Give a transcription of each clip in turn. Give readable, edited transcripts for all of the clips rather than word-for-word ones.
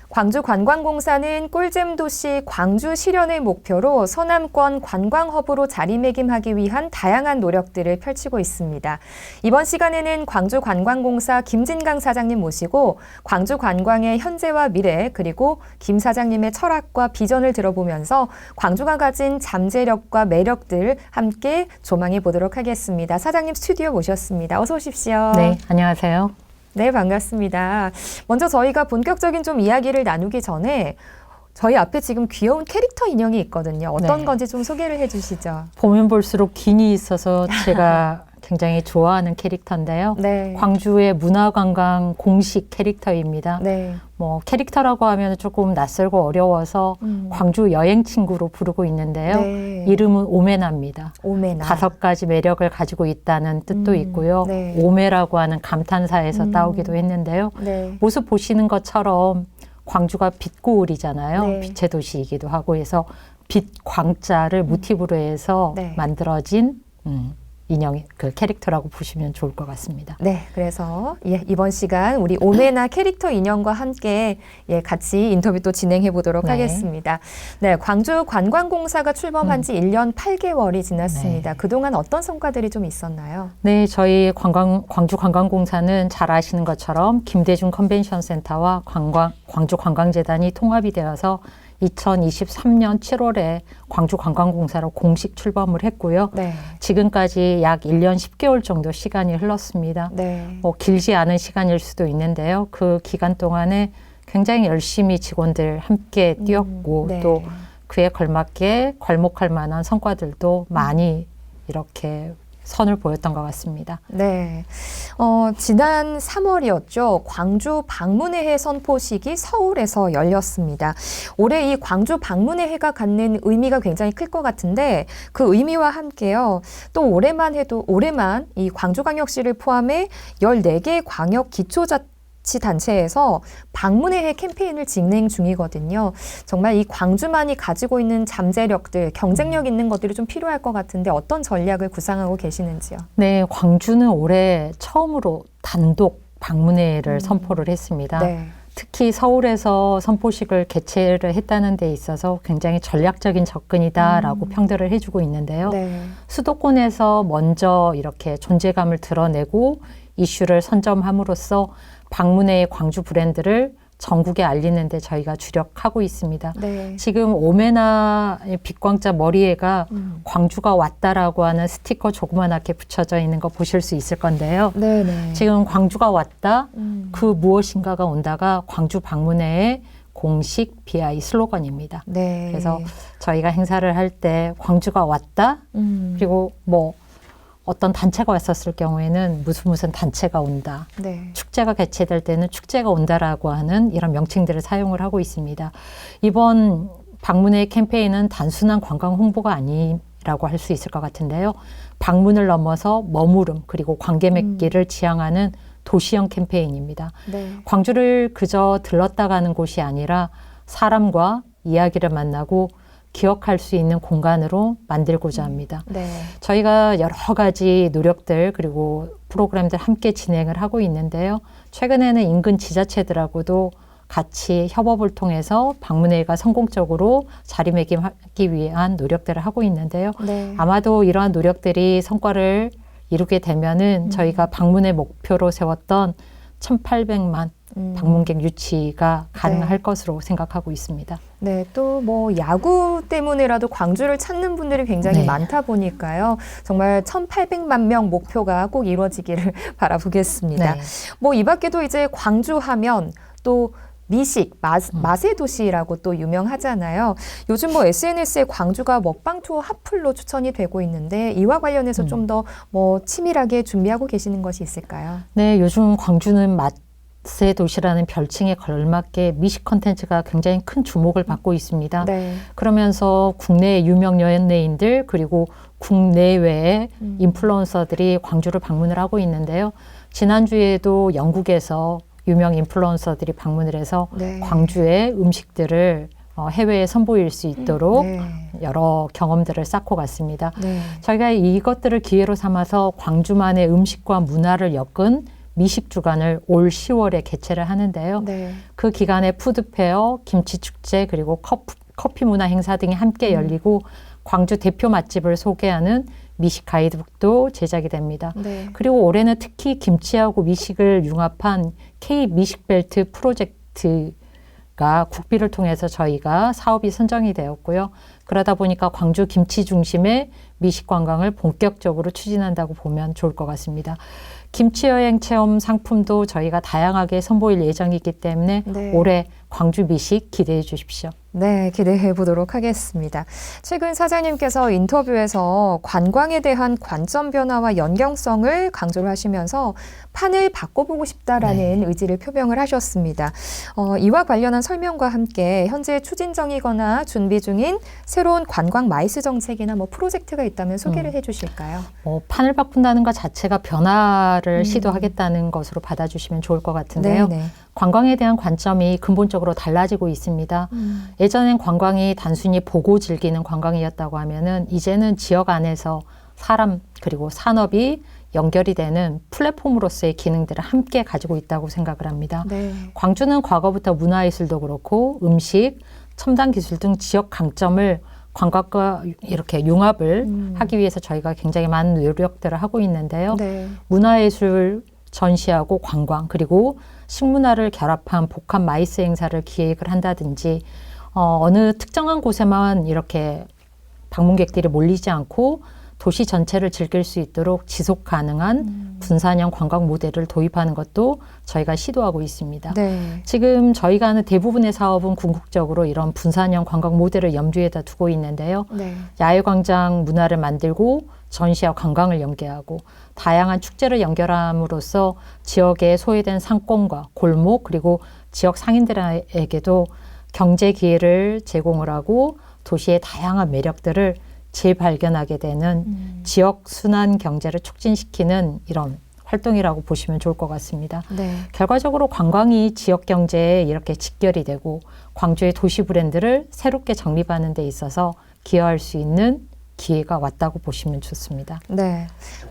광주관광공사는 꿀잼 도시 광주 실현을 목표로 서남권 관광허브로 자리매김하기 위한 다양한 노력들을 펼치고 있습니다. 이번 시간에는 광주관광공사 김진강 사장님 모시고 광주 관광의 현재와 미래 그리고 김 사장님의 철학과 비전을 들어보면서 광주가 가진 잠재력과 매력들 함께 조망해 보도록 하겠습니다. 사장님 스튜디오 모셨습니다. 어서 오십시오. 네, 안녕하세요. 네, 반갑습니다. 먼저 저희가 본격적인 좀 이야기를 나누기 전에 저희 앞에 지금 귀여운 캐릭터 인형이 있거든요. 어떤 네. 건지 좀 소개를 해주시죠. 보면 볼수록 긴이 있어서 제가 굉장히 좋아하는 캐릭터인데요. 네. 광주의 문화관광 공식 캐릭터입니다. 네. 뭐 캐릭터라고 하면 조금 낯설고 어려워서 광주 여행 친구로 부르고 있는데요. 네. 이름은 오메나입니다. 오메나. 5가지 매력을 가지고 있다는 뜻도 있고요. 네. 오메라고 하는 감탄사에서 따오기도 했는데요. 네. 모습 보시는 것처럼 광주가 빛고울이잖아요. 네. 빛의 도시이기도 하고 해서 빛 광자를 모티브로 해서 네. 만들어진 인형, 그 캐릭터라고 보시면 좋을 것 같습니다. 네, 그래서 이번 시간 우리 오메나 캐릭터 인형과 함께 같이 인터뷰 또 진행해 보도록 네. 하겠습니다. 네, 광주관광공사가 출범한 지 1년 8개월이 지났습니다. 네. 그동안 어떤 성과들이 좀 있었나요? 네, 저희 광주관광공사는 잘 아시는 것처럼 김대중 컨벤션센터와 광주관광재단이 통합이 되어서 2023년 7월에 광주관광공사로 공식 출범을 했고요. 네. 지금까지 약 1년 10개월 정도 시간이 흘렀습니다. 네. 길지 않은 시간일 수도 있는데요. 그 기간 동안에 굉장히 열심히 직원들 함께 뛰었고 네. 또 그에 걸맞게 괄목할 만한 성과들도 많이 이렇게 선을 보였던 것 같습니다. 네. 지난 3월이었죠. 광주 방문회해 선포식이 서울에서 열렸습니다. 올해 이 광주 방문회해가 갖는 의미가 굉장히 클 것 같은데 그 의미와 함께요. 또 올해만 이 광주광역시를 포함해 14개 광역 기초자치단체에서 방문회해 캠페인을 진행 중이거든요. 정말 이 광주만이 가지고 있는 잠재력들, 경쟁력 있는 것들이 좀 필요할 것 같은데 어떤 전략을 구상하고 계시는지요? 네, 광주는 올해 처음으로 단독 방문회를 선포를 했습니다. 네. 특히 서울에서 선포식을 개최를 했다는 데 있어서 굉장히 전략적인 접근이다라고 평들을 해주고 있는데요. 네. 수도권에서 먼저 이렇게 존재감을 드러내고 이슈를 선점함으로써 방문회의 광주 브랜드를 전국에 알리는 데 저희가 주력하고 있습니다. 네. 지금 오메나 빛광자 머리에가 광주가 왔다라고 하는 스티커 조그만하게 붙여져 있는 거 보실 수 있을 건데요. 네네. 지금 광주가 왔다, 그 무엇인가가 온다가 광주 방문회의 공식 BI 슬로건입니다. 네. 그래서 저희가 행사를 할 때 광주가 왔다, 그리고 뭐 어떤 단체가 왔었을 경우에는 무슨 단체가 온다. 네. 축제가 개최될 때는 축제가 온다라고 하는 이런 명칭들을 사용을 하고 있습니다. 이번 방문회 캠페인은 단순한 관광 홍보가 아니라고 할 수 있을 것 같은데요. 방문을 넘어서 머무름 그리고 관계 맺기를 지향하는 도시형 캠페인입니다. 네. 광주를 그저 들렀다 가는 곳이 아니라 사람과 이야기를 만나고 기억할 수 있는 공간으로 만들고자 합니다. 네. 저희가 여러 가지 노력들 그리고 프로그램들 함께 진행을 하고 있는데요. 최근에는 인근 지자체들하고도 같이 협업을 통해서 방문회가 성공적으로 자리매김하기 위한 노력들을 하고 있는데요. 네. 아마도 이러한 노력들이 성과를 이루게 되면은 저희가 방문회 목표로 세웠던 1,800만 방문객 유치가 가능할 네. 것으로 생각하고 있습니다. 네, 또 뭐 야구 때문에라도 광주를 찾는 분들이 굉장히 네. 많다 보니까요. 정말 1,800만 명 목표가 꼭 이루어지기를 바라보겠습니다. 네. 뭐 이 밖에도 이제 광주 하면 또 미식, 맛의 도시라고 또 유명하잖아요. 요즘 뭐 SNS에 광주가 먹방 투어 핫플로 추천이 되고 있는데 이와 관련해서 좀 더 뭐 치밀하게 준비하고 계시는 것이 있을까요? 네, 요즘 광주는 맛의 도시라는 별칭에 걸맞게 미식 콘텐츠가 굉장히 큰 주목을 받고 있습니다. 네. 그러면서 국내 유명 연예인들 그리고 국내외의 인플루언서들이 광주를 방문을 하고 있는데요. 지난주에도 영국에서 유명 인플루언서들이 방문을 해서 네. 광주의 음식들을 해외에 선보일 수 있도록 네. 여러 경험들을 쌓고 갔습니다. 네. 저희가 이것들을 기회로 삼아서 광주만의 음식과 문화를 엮은 미식 주간을 올 10월에 개최를 하는데요. 네. 그 기간에 푸드페어, 김치축제, 그리고 커피 문화 행사 등이 함께 열리고 광주 대표 맛집을 소개하는 미식 가이드북도 제작이 됩니다. 네. 그리고 올해는 특히 김치하고 미식을 융합한 K 미식벨트 프로젝트가 국비를 통해서 저희가 사업이 선정이 되었고요. 그러다 보니까 광주 김치 중심의 미식 관광을 본격적으로 추진한다고 보면 좋을 것 같습니다. 김치 여행 체험 상품도 저희가 다양하게 선보일 예정이기 때문에 네. 올해 광주 미식 기대해 주십시오. 네, 기대해 보도록 하겠습니다. 최근 사장님께서 인터뷰에서 관광에 대한 관점 변화와 연경성을 강조를 하시면서 판을 바꿔보고 싶다라는 의지를 표명을 하셨습니다. 이와 관련한 설명과 함께 현재 추진 중이거나 준비 중인 새로운 관광 마이스 정책이나 뭐 프로젝트가 있다면 소개를 해주실까요? 판을 바꾼다는 것 자체가 변화를 시도하겠다는 것으로 받아주시면 좋을 것 같은데요. 네. 관광에 대한 관점이 근본적으로 달라지고 있습니다. 예전엔 관광이 단순히 보고 즐기는 관광이었다고 하면은 이제는 지역 안에서 사람 그리고 산업이 연결이 되는 플랫폼으로서의 기능들을 함께 가지고 있다고 생각을 합니다. 네. 광주는 과거부터 문화예술도 그렇고 음식, 첨단 기술 등 지역 강점을 관광과 이렇게 융합을 하기 위해서 저희가 굉장히 많은 노력들을 하고 있는데요. 네. 문화예술 전시하고 관광 그리고 식문화를 결합한 복합 마이스 행사를 기획을 한다든지 어느 특정한 곳에만 이렇게 방문객들이 몰리지 않고 도시 전체를 즐길 수 있도록 지속 가능한 분산형 관광 모델을 도입하는 것도 저희가 시도하고 있습니다. 네. 지금 저희가 하는 대부분의 사업은 궁극적으로 이런 분산형 관광 모델을 염두에다 두고 있는데요. 네. 야외광장 문화를 만들고 전시와 관광을 연계하고 다양한 축제를 연결함으로써 지역에 소외된 상권과 골목 그리고 지역 상인들에게도 경제 기회를 제공을 하고 도시의 다양한 매력들을 재발견하게 되는 지역 순환 경제를 촉진시키는 이런 활동이라고 보시면 좋을 것 같습니다. 네. 결과적으로 관광이 지역 경제에 이렇게 직결이 되고 광주의 도시 브랜드를 새롭게 정립하는 데 있어서 기여할 수 있는 기회가 왔다고 보시면 좋습니다. 네.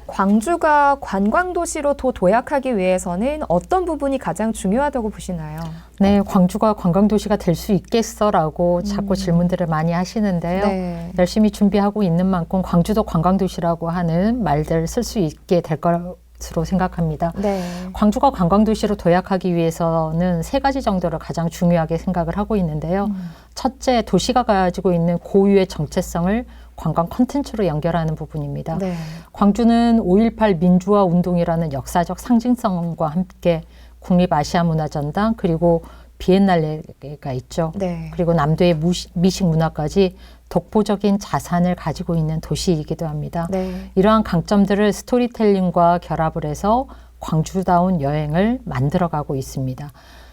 광주가 관광도시로 더 도약하기 위해서는 어떤 부분이 가장 중요하다고 보시나요? 네, 광주가 관광도시가 될 수 있겠어라고 자꾸 질문들을 많이 하시는데요. 네. 열심히 준비하고 있는 만큼 광주도 관광도시라고 하는 말들을 쓸 수 있게 될 것으로 생각합니다. 네. 광주가 관광도시로 도약하기 위해서는 세 가지 정도를 가장 중요하게 생각을 하고 있는데요. 첫째, 도시가 가지고 있는 고유의 정체성을 관광 콘텐츠로 연결하는 부분입니다. 네. 광주는 5.18 민주화 운동이라는 역사적 상징성과 함께 국립아시아문화전당 그리고 비엔날레가 있죠. 네. 그리고 남도의 미식 문화까지 독보적인 자산을 가지고 있는 도시이기도 합니다. 네. 이러한 강점들을 스토리텔링과 결합을 해서 광주다운 여행을 만들어가고 있습니다.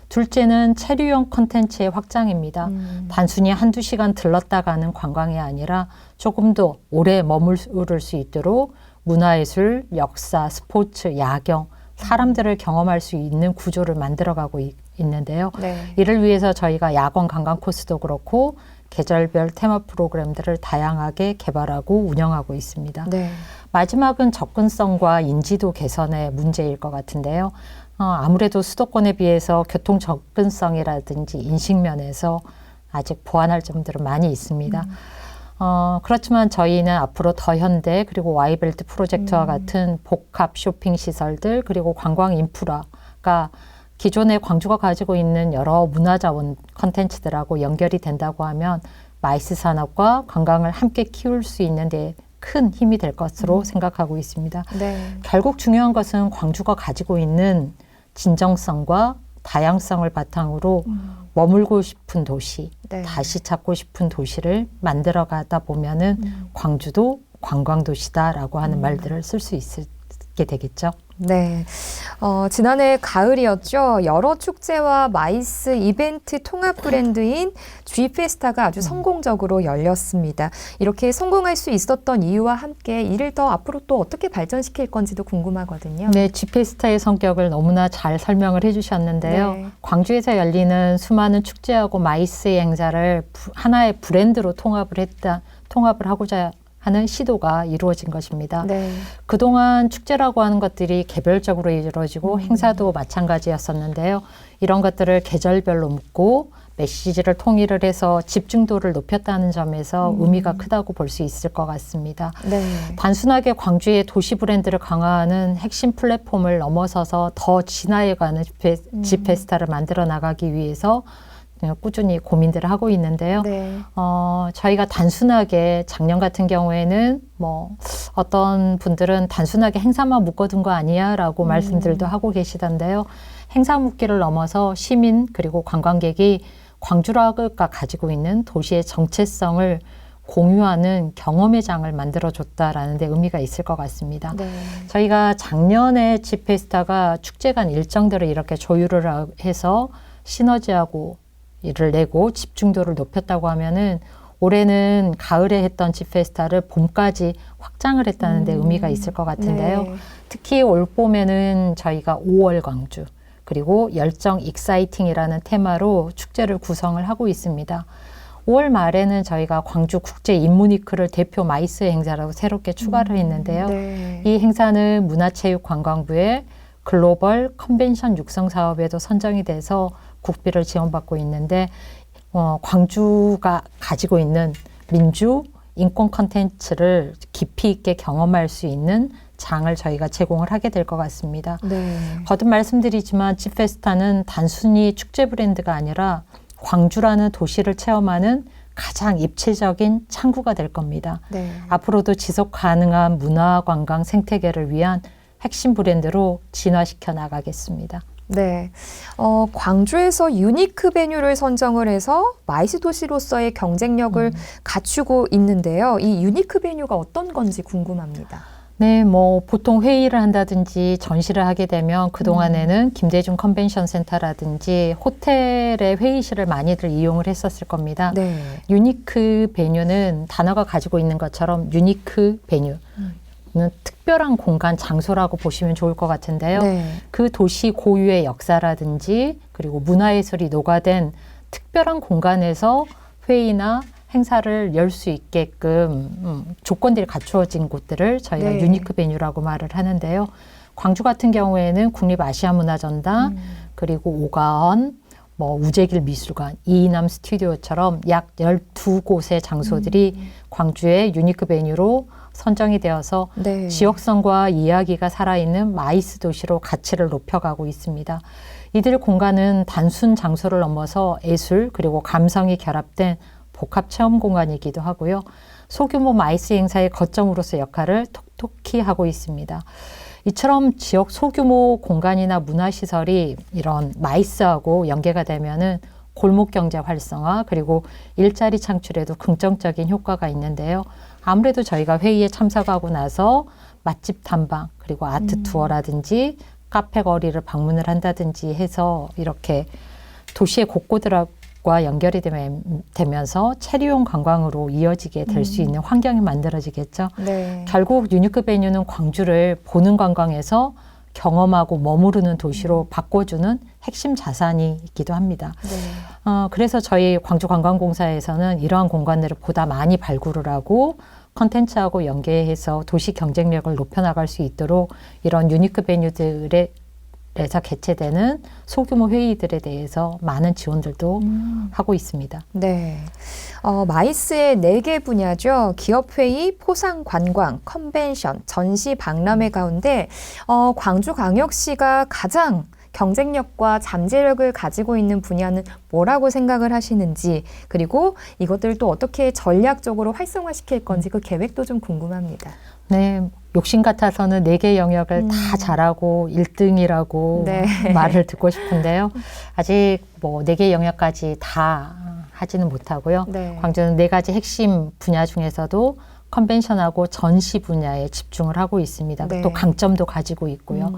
둘째는 체류형 콘텐츠의 확장입니다. 단순히 한두 시간 들렀다 가는 관광이 아니라 조금 더 오래 머무를 수 있도록 문화예술, 역사, 스포츠, 야경, 사람들을 경험할 수 있는 구조를 만들어가고 있는데요. 네. 이를 위해서 저희가 야간 관광 코스도 그렇고 계절별 테마 프로그램들을 다양하게 개발하고 운영하고 있습니다. 네. 마지막은 접근성과 인지도 개선의 문제일 것 같은데요. 아무래도 수도권에 비해서 교통 접근성이라든지 인식면에서 아직 보완할 점들은 많이 있습니다. 그렇지만 저희는 앞으로 더 현대 그리고 와이벨트 프로젝트와 같은 복합 쇼핑 시설들 그리고 관광 인프라가 기존에 광주가 가지고 있는 여러 문화자원 컨텐츠들하고 연결이 된다고 하면 마이스 산업과 관광을 함께 키울 수 있는 데 큰 힘이 될 것으로 생각하고 있습니다. 네. 결국 중요한 것은 광주가 가지고 있는 진정성과 다양성을 바탕으로 머물고 싶은 도시, 네. 다시 찾고 싶은 도시를 만들어가다 보면은 광주도 관광도시다라고 하는 말들을 쓸 수 있게 되겠죠. 네. 지난해 가을이었죠. 여러 축제와 마이스 이벤트 통합 브랜드인 G페스타가 아주 성공적으로 열렸습니다. 이렇게 성공할 수 있었던 이유와 함께 이를 더 앞으로 또 어떻게 발전시킬 건지도 궁금하거든요. 네, G페스타의 성격을 너무나 잘 설명을 해주셨는데요. 네. 광주에서 열리는 수많은 축제하고 마이스의 행사를 하나의 브랜드로 통합을 하고자 하는 시도가 이루어진 것입니다. 네. 그동안 축제라고 하는 것들이 개별적으로 이루어지고 행사도 마찬가지였었는데요. 이런 것들을 계절별로 묶고 메시지를 통일을 해서 집중도를 높였다는 점에서 의미가 크다고 볼 수 있을 것 같습니다. 네. 단순하게 광주의 도시 브랜드를 강화하는 핵심 플랫폼을 넘어서서 더 진화해가는 집페스타를 만들어 나가기 위해서 꾸준히 고민들을 하고 있는데요. 네. 저희가 단순하게 작년 같은 경우에는 어떤 분들은 단순하게 행사만 묶어둔 거 아니야 라고 말씀들도 하고 계시던데요. 행사 묶기를 넘어서 시민 그리고 관광객이 광주라가 가지고 있는 도시의 정체성을 공유하는 경험의 장을 만들어줬다라는 데 의미가 있을 것 같습니다. 네. 저희가 작년에 집페스타가 축제 간 일정들을 이렇게 조율을 해서 시너지하고 일을 내고 집중도를 높였다고 하면은 올해는 가을에 했던 집페스타를 봄까지 확장을 했다는 데 의미가 있을 것 같은데요. 네. 특히 올 봄에는 저희가 5월 광주 그리고 열정 익사이팅이라는 테마로 축제를 구성을 하고 있습니다. 5월 말에는 저희가 광주 국제 인문위크를 대표 마이스 행사라고 새롭게 추가를 했는데요. 네. 이 행사는 문화체육관광부의 글로벌 컨벤션 육성 사업에도 선정이 돼서 국비를 지원받고 있는데 광주가 가지고 있는 민주 인권 콘텐츠를 깊이 있게 경험할 수 있는 장을 저희가 제공을 하게 될 것 같습니다. 네. 거듭 말씀드리지만 집페스타는 단순히 축제 브랜드가 아니라 광주라는 도시를 체험하는 가장 입체적인 창구가 될 겁니다. 네. 앞으로도 지속 가능한 문화 관광 생태계를 위한 핵심 브랜드로 진화시켜 나가겠습니다. 네. 광주에서 유니크 베뉴를 선정을 해서 마이스 도시로서의 경쟁력을 갖추고 있는데요. 이 유니크 베뉴가 어떤 건지 궁금합니다. 네, 보통 회의를 한다든지 전시를 하게 되면 그동안에는 김대중 컨벤션 센터라든지 호텔의 회의실을 많이들 이용을 했었을 겁니다. 네. 유니크 베뉴는 단어가 가지고 있는 것처럼 유니크 베뉴. 는 특별한 공간, 장소라고 보시면 좋을 것 같은데요. 네. 그 도시 고유의 역사라든지 그리고 문화예술이 녹아된 특별한 공간에서 회의나 행사를 열 수 있게끔 조건들이 갖추어진 곳들을 저희가 네. 유니크 베뉴라고 말을 하는데요. 광주 같은 경우에는 국립아시아문화전당 그리고 오가원, 우재길 미술관, 이남 스튜디오처럼 약 12곳의 장소들이 광주의 유니크 베뉴로 선정이 되어서 네. 지역성과 이야기가 살아있는 마이스 도시로 가치를 높여가고 있습니다. 이들 공간은 단순 장소를 넘어서 예술 그리고 감성이 결합된 복합 체험 공간이기도 하고요. 소규모 마이스 행사의 거점으로서 역할을 톡톡히 하고 있습니다. 이처럼 지역 소규모 공간이나 문화시설이 이런 마이스하고 연계가 되면은 골목 경제 활성화 그리고 일자리 창출에도 긍정적인 효과가 있는데요. 아무래도 저희가 회의에 참석하고 나서 맛집 탐방 그리고 아트 투어라든지 카페 거리를 방문을 한다든지 해서 이렇게 도시의 곳곳들과 연결이 되면서 체류용 관광으로 이어지게 될 수 있는 환경이 만들어지겠죠. 네. 결국 유니크 베뉴는 광주를 보는 관광에서 경험하고 머무르는 도시로 바꿔주는 핵심 자산이 있기도 합니다. 네. 그래서 저희 광주관광공사에서는 이러한 공간들을 보다 많이 발굴을 하고 컨텐츠하고 연계해서 도시 경쟁력을 높여나갈 수 있도록 이런 유니크 베뉴들에서 개최되는 소규모 회의들에 대해서 많은 지원들도 하고 있습니다. 네. 마이스의 4개 분야죠. 기업회의, 포상관광, 컨벤션, 전시, 박람회 가운데 광주광역시가 가장 경쟁력과 잠재력을 가지고 있는 분야는 뭐라고 생각을 하시는지, 그리고 이것들을 또 어떻게 전략적으로 활성화시킬 건지 그 계획도 좀 궁금합니다. 네, 욕심 같아서는 4개 영역을 다 잘하고 1등이라고 네. 말을 듣고 싶은데요. 아직 4개 영역까지 다 하지는 못하고요. 네. 광주는 4가지 핵심 분야 중에서도 컨벤션하고 전시 분야에 집중을 하고 있습니다. 네. 또 강점도 가지고 있고요.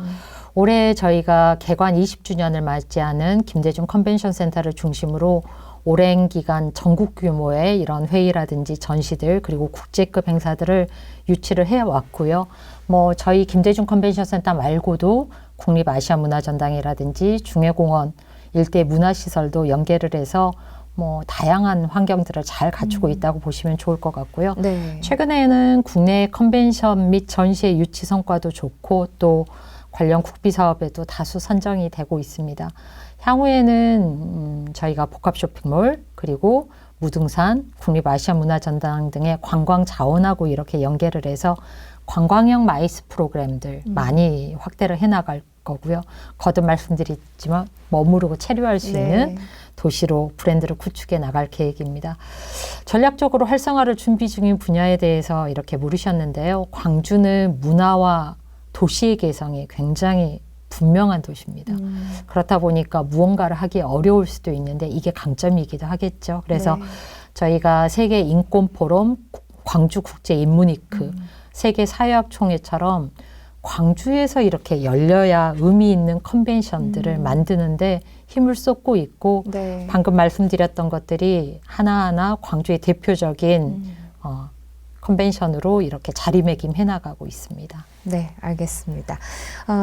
올해 저희가 개관 20주년을 맞이하는 김대중 컨벤션 센터를 중심으로 오랜 기간 전국 규모의 이런 회의라든지 전시들 그리고 국제급 행사들을 유치를 해왔고요. 저희 김대중 컨벤션 센터 말고도 국립아시아문화전당이라든지 중해공원 일대 문화시설도 연계를 해서 뭐 다양한 환경들을 잘 갖추고 있다고 보시면 좋을 것 같고요. 네. 최근에는 국내 컨벤션 및 전시의 유치 성과도 좋고 또 관련 국비 사업에도 다수 선정이 되고 있습니다. 향후에는 저희가 복합 쇼핑몰 그리고 무등산, 국립아시아문화전당 등의 관광 자원하고 이렇게 연계를 해서 관광형 마이스 프로그램들 많이 확대를 해나갈 거고요. 거듭 말씀드리지만 머무르고 체류할 수 있는 도시로 브랜드를 구축해 나갈 계획입니다. 전략적으로 활성화를 준비 중인 분야에 대해서 이렇게 물으셨는데요. 광주는 문화와 도시의 개성이 굉장히 분명한 도시입니다. 그렇다 보니까 무언가를 하기 어려울 수도 있는데 이게 강점이기도 하겠죠. 그래서 저희가 세계 인권 포럼, 광주 국제 인문위크, 세계 사회학 총회처럼 광주에서 이렇게 열려야 의미 있는 컨벤션들을 만드는데 힘을 쏟고 있고 방금 말씀드렸던 것들이 하나하나 광주의 대표적인 컨벤션으로 이렇게 자리매김해 나가고 있습니다. 네, 알겠습니다.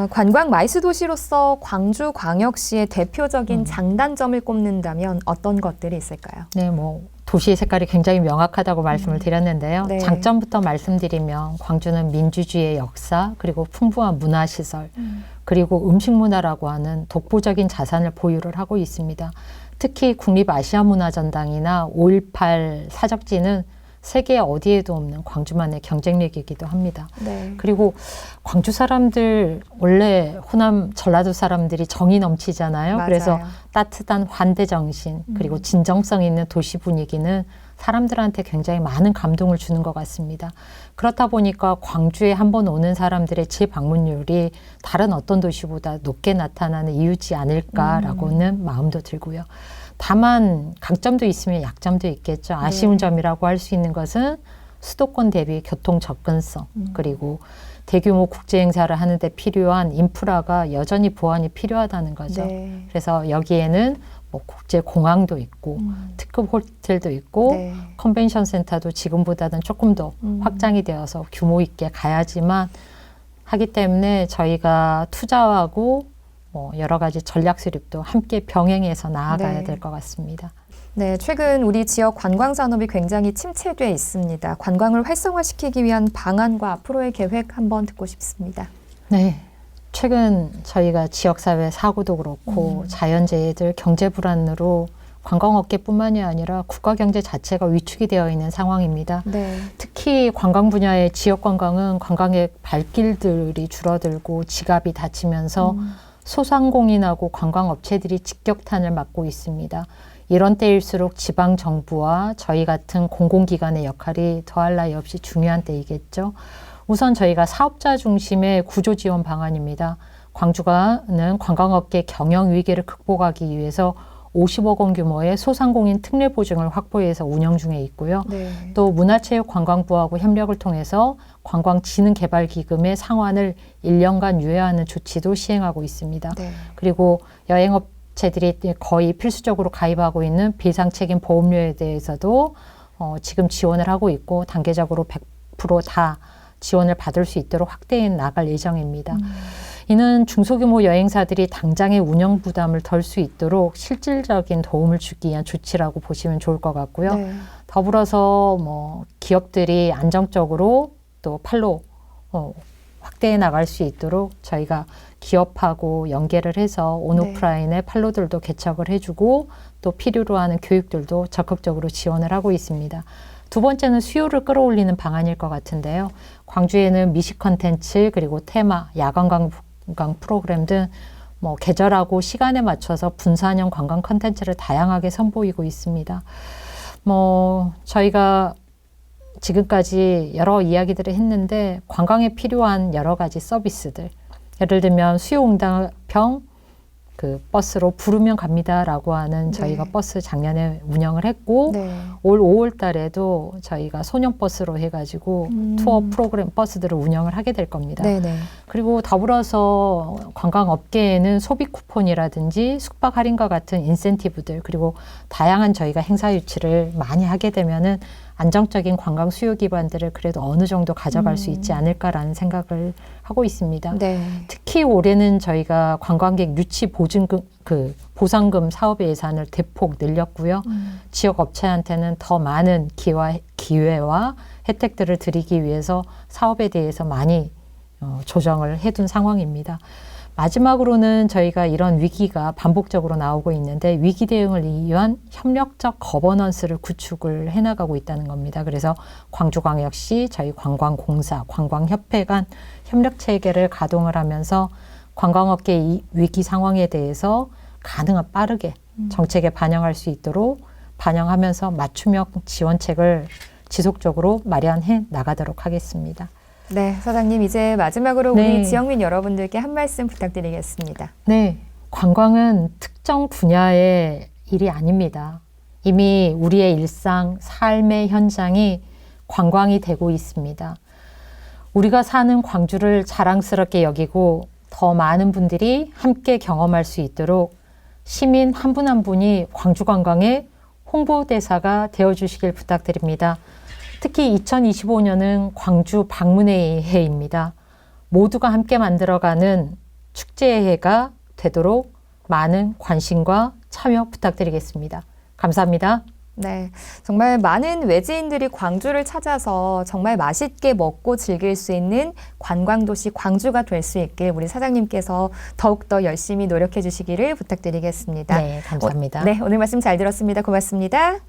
관광 마이스 도시로서 광주광역시의 대표적인 장단점을 꼽는다면 어떤 것들이 있을까요? 네, 뭐 도시의 색깔이 굉장히 명확하다고 말씀을 드렸는데요. 네. 장점부터 말씀드리면 광주는 민주주의의 역사 그리고 풍부한 문화시설 그리고 음식 문화라고 하는 독보적인 자산을 보유를 하고 있습니다. 특히 국립아시아문화전당이나 5.18 사적지는 세계 어디에도 없는 광주만의 경쟁력이기도 합니다. 그리고 광주 사람들 원래 호남 전라도 사람들이 정이 넘치잖아요. 맞아요. 그래서 따뜻한 환대 정신 그리고 진정성 있는 도시 분위기는 사람들한테 굉장히 많은 감동을 주는 것 같습니다. 그렇다 보니까 광주에 한번 오는 사람들의 재방문율이 다른 어떤 도시보다 높게 나타나는 이유지 않을까라고는 마음도 들고요. 다만 강점도 있으면 약점도 있겠죠. 아쉬운 점이라고 할 수 있는 것은 수도권 대비 교통 접근성 그리고 대규모 국제 행사를 하는데 필요한 인프라가 여전히 보완이 필요하다는 거죠. 그래서 여기에는 뭐 국제 공항도 있고 특급 호텔도 있고 컨벤션 센터도 지금보다는 조금 더 확장이 되어서 규모 있게 가야지만 하기 때문에 저희가 투자하고 여러 가지 전략 수립도 함께 병행해서 나아가야 될 것 같습니다. 네, 최근 우리 지역 관광 산업이 굉장히 침체돼 있습니다. 관광을 활성화시키기 위한 방안과 앞으로의 계획 한번 듣고 싶습니다. 네, 최근 저희가 지역사회 사고도 그렇고 자연재해들 경제 불안으로 관광업계뿐만이 아니라 국가 경제 자체가 위축이 되어 있는 상황입니다. 특히 관광 분야의 지역 관광은 관광객 발길들이 줄어들고 지갑이 닫히면서 소상공인하고 관광업체들이 직격탄을 맞고 있습니다. 이런 때일수록 지방정부와 저희 같은 공공기관의 역할이 더할 나위 없이 중요한 때이겠죠. 우선 저희가 사업자 중심의 구조지원 방안입니다. 광주는 관광업계 경영위기를 극복하기 위해서 50억 원 규모의 소상공인 특례 보증을 확보해서 운영 중에 있고요. 또 문화체육관광부하고 협력을 통해서 관광진흥개발기금의 상환을 1년간 유예하는 조치도 시행하고 있습니다. 그리고 여행업체들이 거의 필수적으로 가입하고 있는 비상책임 보험료에 대해서도 지금 지원을 하고 있고 단계적으로 100% 다 지원을 받을 수 있도록 확대해 나갈 예정입니다. 이는 중소규모 여행사들이 당장의 운영 부담을 덜 수 있도록 실질적인 도움을 주기 위한 조치라고 보시면 좋을 것 같고요. 더불어서 뭐 기업들이 안정적으로 또 팔로 확대해 나갈 수 있도록 저희가 기업하고 연계를 해서 온오프라인의 팔로들도 개척을 해주고 또 필요로 하는 교육들도 적극적으로 지원을 하고 있습니다. 두 번째는 수요를 끌어올리는 방안일 것 같은데요. 광주에는 미식 컨텐츠 그리고 테마, 야간 관광 프로그램 등 뭐 계절하고 시간에 맞춰서 분산형 관광 컨텐츠를 다양하게 선보이고 있습니다. 뭐 저희가 지금까지 여러 이야기들을 했는데 관광에 필요한 여러 가지 서비스들 예를 들면 수요응답형 그 버스로 부르면 갑니다라고 하는 저희가 버스 작년에 운영을 했고 올 5월 달에도 저희가 소년버스로 해가지고 투어 프로그램 버스들을 운영을 하게 될 겁니다. 그리고 더불어서 관광업계에는 소비 쿠폰이라든지 숙박 할인과 같은 인센티브들 그리고 다양한 저희가 행사 유치를 많이 하게 되면은 안정적인 관광 수요 기반들을 그래도 어느 정도 가져갈 수 있지 않을까라는 생각을 하고 있습니다. 네. 특히 올해는 저희가 관광객 유치 보증금, 보상금 사업의 예산을 대폭 늘렸고요. 지역 업체한테는 더 많은 기회와 혜택들을 드리기 위해서 사업에 대해서 많이 조정을 해둔 상황입니다. 마지막으로는 저희가 이런 위기가 반복적으로 나오고 있는데 위기 대응을 위한 협력적 거버넌스를 구축을 해나가고 있다는 겁니다. 그래서 광주광역시, 저희 관광공사, 관광협회 간 협력 체계를 가동을 하면서 관광업계 이 위기 상황에 대해서 가능한 빠르게 정책에 반영할 수 있도록 반영하면서 맞춤형 지원책을 지속적으로 마련해 나가도록 하겠습니다. 네, 사장님 이제 마지막으로 네. 우리 지역민 여러분들께 한 말씀 부탁드리겠습니다. 네, 관광은 특정 분야의 일이 아닙니다. 이미 우리의 일상, 삶의 현장이 관광이 되고 있습니다. 우리가 사는 광주를 자랑스럽게 여기고 더 많은 분들이 함께 경험할 수 있도록 시민 한 분 한 분이 광주 관광의 홍보대사가 되어주시길 부탁드립니다. 특히 2025년은 광주 방문의 해입니다. 모두가 함께 만들어가는 축제의 해가 되도록 많은 관심과 참여 부탁드리겠습니다. 감사합니다. 네, 정말 많은 외지인들이 광주를 찾아서 정말 맛있게 먹고 즐길 수 있는 관광도시 광주가 될 수 있길 우리 사장님께서 더욱더 열심히 노력해 주시기를 부탁드리겠습니다. 네, 감사합니다. 네, 오늘 말씀 잘 들었습니다. 고맙습니다.